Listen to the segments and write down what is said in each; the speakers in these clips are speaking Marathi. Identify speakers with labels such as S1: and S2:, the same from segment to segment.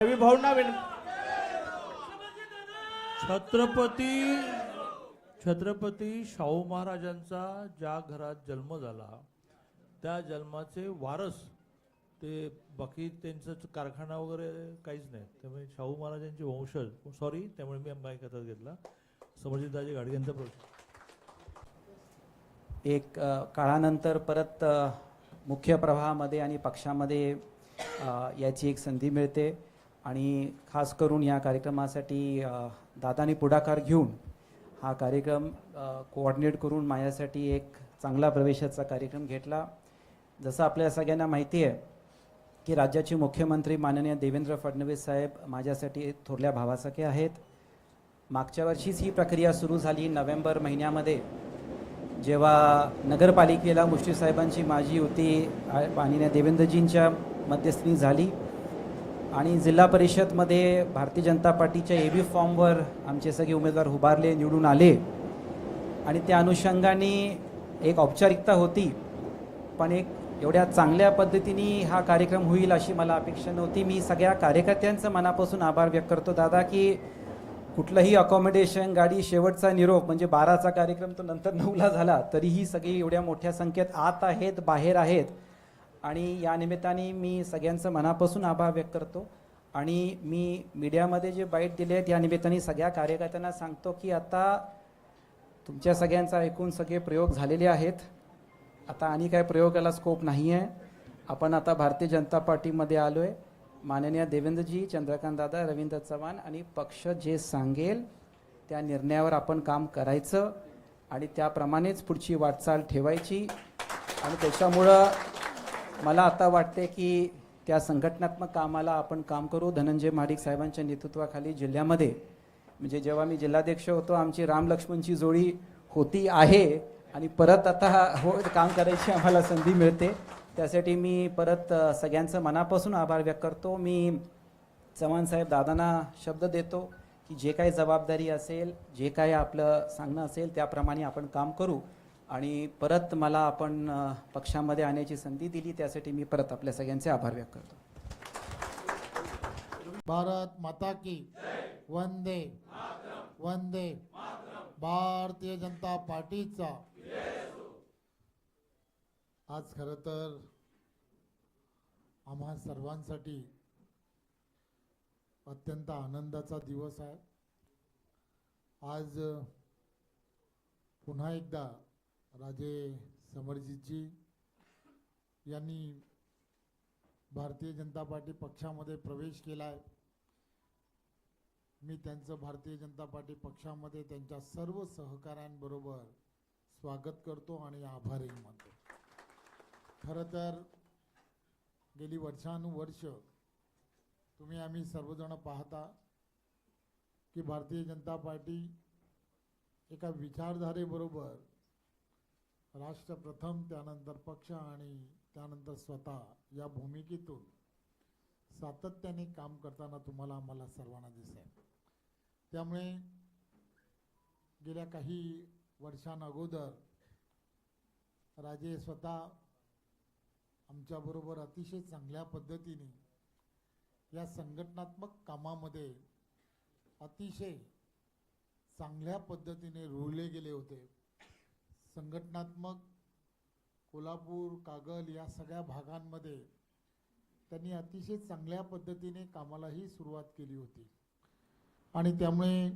S1: भावना
S2: छत्रपती शाहू महाराजांचा ज्या घरात जन्म झाला त्या जन्माचे वारस ते बाकी त्यांचं कारखाना वगैरे काहीच नाही. त्यामुळे शाहू महाराजांचे वंशज सॉरी त्यामुळे मी माईक हातात घेतला. समर्जितदाजी गाडगेंचा प्रश्न.
S3: एक काळानंतर परत मुख्य प्रवाहामध्ये आणि पक्षामध्ये याची एक संधी मिळते आणि खास करून या कार्यक्रमासाठी दादांनी पुढाकार घेऊन हा कार्यक्रम कोऑर्डिनेट करून माझ्यासाठी एक चांगला प्रवेशाचा कार्यक्रम घेतला. जसं आपल्या सगळ्यांना माहिती आहे की राज्याचे मुख्यमंत्री माननीय देवेंद्र फडणवीस साहेब माझ्यासाठी थोरल्या भावासारखे आहेत. मागच्या वर्षीच ही प्रक्रिया सुरू झाली नोव्हेंबर महिन्यामध्ये, जेव्हा नगरपालिकेला मुश्रीफ साहेबांची माझी युती माननीय देवेंद्रजींच्या मध्यस्थी झाली आणि जिल्हा परिषदमध्ये भारतीय जनता पार्टीच्या एबी फॉर्मवर आमचे सगळे उमेदवार उभारले, निवडून आले आणि त्या अनुषंगाने एक औपचारिकता होती. पण एक एवढ्या चांगल्या पद्धतीने हा कार्यक्रम होईल अशी मला अपेक्षा नव्हती. मी सगळ्या कार्यकर्त्यांचं मनापासून आभार व्यक्त करतो दादा की कुठलंही अकॉमोडेशन गाडी शेवटचा निरोप म्हणजे 12चा कार्यक्रम तो नंतर 9ला झाला तरीही सगळी एवढ्या मोठ्या संख्येत आत आहेत बाहेर आहेत आणि या निमित्ताने मी सगळ्यांचं मनापासून आभार व्यक्त करतो. आणि मी मीडियामध्ये जे बाईट दिले आहेत या निमित्ताने सगळ्या कार्यकर्त्यांना सांगतो की आता तुमच्या सगळ्यांचा ऐकून सगळे प्रयोग झालेले आहेत. आता आणि काय प्रयोगाला स्कोप नाही आहे. आपण आता भारतीय जनता पार्टीमध्ये आलो आहे. माननीय देवेंद्रजी, चंद्रकांत दादा, रवींद्र चव्हाण आणि पक्ष जे सांगेल त्या निर्णयावर आपण काम करायचं आणि त्याप्रमाणेच पुढची वाटचाल ठेवायची. आणि त्याच्यामुळं मला आता वाटते की त्या संघटनात्मक कामाला आपण काम करू. धनंजय महाडिक साहेबांच्या नेतृत्वाखाली जिल्ह्यामध्ये म्हणजे जेव्हा मी जिल्हाध्यक्ष होतो आमची राम लक्ष्मणची जोडी होती आहे आणि परत आता हो काम करायची आम्हाला संधी मिळते. त्यासाठी मी परत सगळ्यांचं मनापासून आभार व्यक्त करतो. मी चव्हाण साहेब दादांना शब्द देतो की जे काही जबाबदारी असेल जे काही आपलं सांगणं असेल त्याप्रमाणे आपण काम करू आणि परत मला आपण पक्षामध्ये आणण्याची संधी दिली त्यासाठी मी परत आपल्या सगळ्यांचे आभार व्यक्त करतो.
S4: भारत माता की वंदे वंदे. भारतीय जनता पार्टीचा आज खरं तर आम्हा सर्वांसाठी अत्यंत आनंदाचा दिवस आहे. आज पुन्हा एकदा राजे समरजीतजी यांनी भारतीय जनता पार्टी पक्षामध्ये प्रवेश केला आहे. मी त्यांचं भारतीय जनता पार्टी पक्षामध्ये त्यांच्या सर्व सहकाऱ्यांबरोबर स्वागत करतो आणि आभारही मानतो. खरं तर गेली वर्षानुवर्ष तुम्ही आम्ही सर्वजण पाहता की भारतीय जनता पार्टी एका विचारधारेबरोबर राष्ट्र प्रथम त्यानंतर पक्ष आणि त्यानंतर स्वतः या भूमिकेतून सातत्याने काम करताना तुम्हाला आम्हाला सर्वांना दिसतंय. त्यामुळे गेल्या काही वर्षांअगोदर राजे स्वतः आमच्याबरोबर अतिशय चांगल्या पद्धतीने या संघटनात्मक कामामध्ये अतिशय चांगल्या पद्धतीने रुळले गेले होते. संघटनात्मक कोल्हापूर कागल या सगळ्या भागांमध्ये त्यांनी अतिशय चांगल्या पद्धतीने कामालाही सुरुवात केली होती आणि त्यामुळे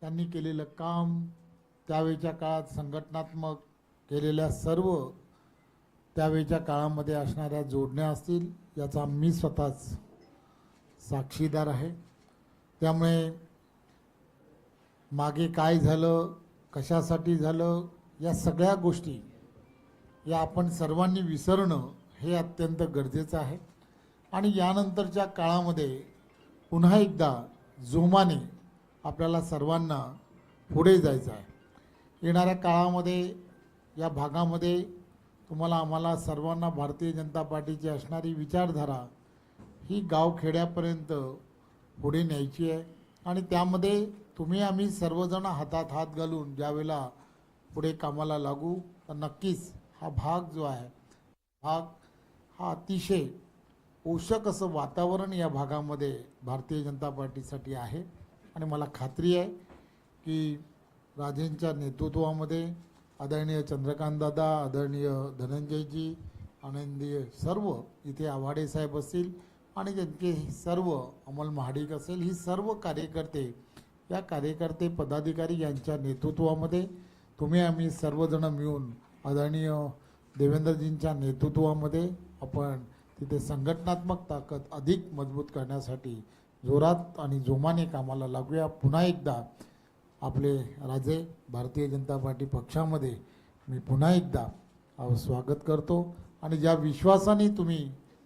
S4: त्यांनी केलेलं काम त्यावेळच्या काळात संघटनात्मक केलेल्या सर्व त्यावेळच्या काळामध्ये असणाऱ्या जोडण्या असतील याचा मी स्वतःच साक्षीदार आहे. त्यामुळे मागे काय झालं कशासाठी झालं या सगळ्या गोष्टी या आपण सर्वांनी विसरणं हे अत्यंत गरजेचं आहे आणि यानंतरच्या काळामध्ये पुन्हा एकदा जोमाने आपल्याला सर्वांना पुढे जायचं आहे. येणाऱ्या काळामध्ये या भागामध्ये तुम्हाला आम्हाला सर्वांना भारतीय जनता पार्टीची असणारी विचारधारा ही गावखेड्यापर्यंत पुढे न्यायची आहे आणि त्यामध्ये तुम्ही आम्ही सर्वजण हातात हात घालून ज्यावेळेला पुढे कामाला लागू तर नक्कीच हा भाग जो आहे भाग हा अतिशय पोषक असं वातावरण या भागामध्ये भारतीय जनता पार्टीसाठी आहे आणि मला खात्री आहे की राजेंच्या नेतृत्वामध्ये आदरणीय चंद्रकांतदादा, आदरणीय धनंजयजी, आनंदीय सर्व इथे आव्हाडे साहेब असतील आणि त्यांचे सर्व अमल महाडिक असेल, ही सर्व कार्यकर्ते, या कार्यकर्ते पदाधिकारी यांच्या नेतृत्वामध्ये तुम्ही आम्ही सर्वजण मिळून आदरणीय देवेंद्रजींच्या नेतृत्वामध्ये आपण तिथे संघटनात्मक ताकद अधिक मजबूत करण्यासाठी जोरात आणि जोमाने कामाला लागूया. पुन्हा एकदा आपले राजे भारतीय जनता पार्टी पक्षामध्ये मी पुन्हा एकदा स्वागत करतो आणि ज्या विश्वासाने तुम्ही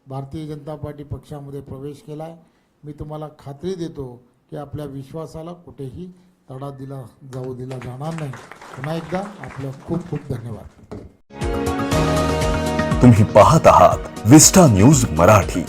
S4: भारतीय जनता पार्टी पक्षामध्ये प्रवेश केला आहे, मी तुम्हाला खात्री देतो की आपल्या विश्वासाला कुठेही तडा दिला जाणार नाही. पुन्हा एकदा आपलं खूप खूप धन्यवाद.
S1: तुम्ही पाहत आहात विस्टा न्यूज मराठी.